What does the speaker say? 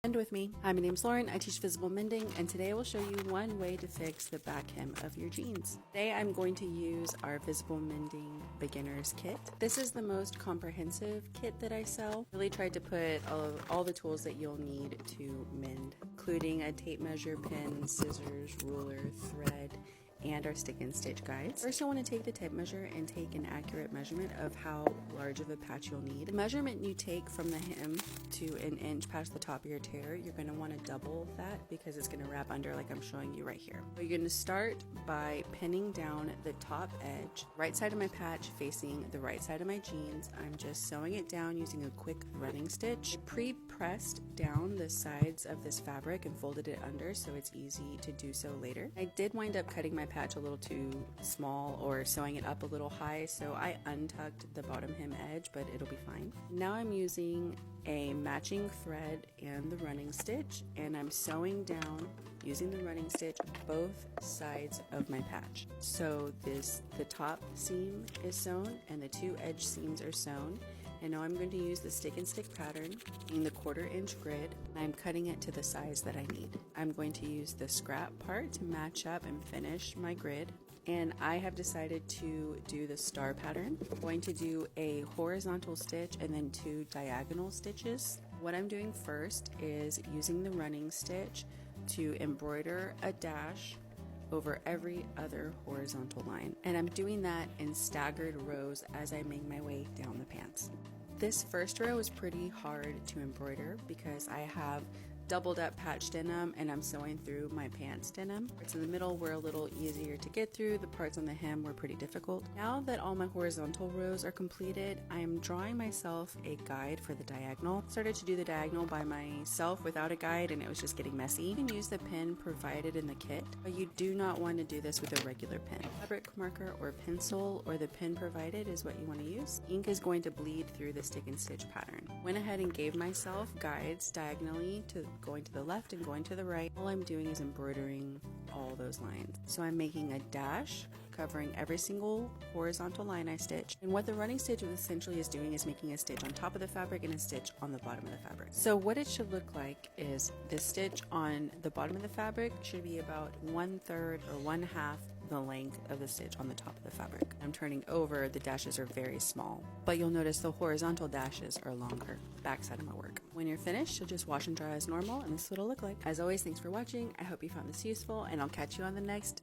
Mend with me. Hi, my name's Lauren. I teach visible mending, and today I will show you one way to fix the back hem of your jeans. Today I'm going to use our Visible Mending Beginners Kit. This is the most comprehensive kit that I sell. I really tried to put all the tools that you'll need to mend, including a tape measure, pin, scissors, ruler, thread, and our stick and stitch guides. First, you'll want to take the tape measure and take an accurate measurement of how large of a patch you'll need. The measurement you take from the hem to an inch past the top of your tear, you're going to want to double that because it's going to wrap under like I'm showing you right here. So you're going to start by pinning down the top edge, right side of my patch facing the right side of my jeans. I'm just sewing it down using a quick running stitch. I pre-pressed down the sides of this fabric and folded it under so it's easy to do so later. I did wind up cutting my patch a little too small or sewing it up a little high, so I untucked the bottom hem edge, but it'll be fine. Now I'm using a matching thread and the running stitch, and I'm sewing down using the running stitch both sides of my patch. So the top seam is sewn and the two edge seams are sewn. And now I'm going to use the stick and stick pattern in the 1/4 inch grid. I'm cutting it to the size that I need. I'm going to use the scrap part to match up and finish my grid. And I have decided to do the star pattern. I'm going to do a horizontal stitch and then 2 diagonal stitches. What I'm doing first is using the running stitch to embroider a dash over every other horizontal line, and I'm doing that in staggered rows as I make my way down the pants. This first row is pretty hard to embroider because I have doubled up patch denim and I'm sewing through my pants denim. Parts in the middle were a little easier to get through. The parts on the hem were pretty difficult. Now that all my horizontal rows are completed, I am drawing myself a guide for the diagonal. Started to do the diagonal by myself without a guide and it was just getting messy. You can use the pin provided in the kit, but you do not want to do this with a regular pin. Fabric marker or pencil or the pin provided is what you want to use. Ink is going to bleed through the stick and stitch pattern. Went ahead and gave myself guides diagonally to going to the left and going to the right. All I'm doing is embroidering all those lines. So I'm making a dash covering every single horizontal line I stitch. And what the running stitch essentially is doing is making a stitch on top of the fabric and a stitch on the bottom of the fabric. So what it should look like is the stitch on the bottom of the fabric should be about 1/3 or 1/2 the length of the stitch on the top of the fabric. I'm turning over, the dashes are very small, but you'll notice the horizontal dashes are longer. Backside of my work. When you're finished, you'll just wash and dry as normal, and this is what it'll look like. As always, thanks for watching. I hope you found this useful, and I'll catch you on the next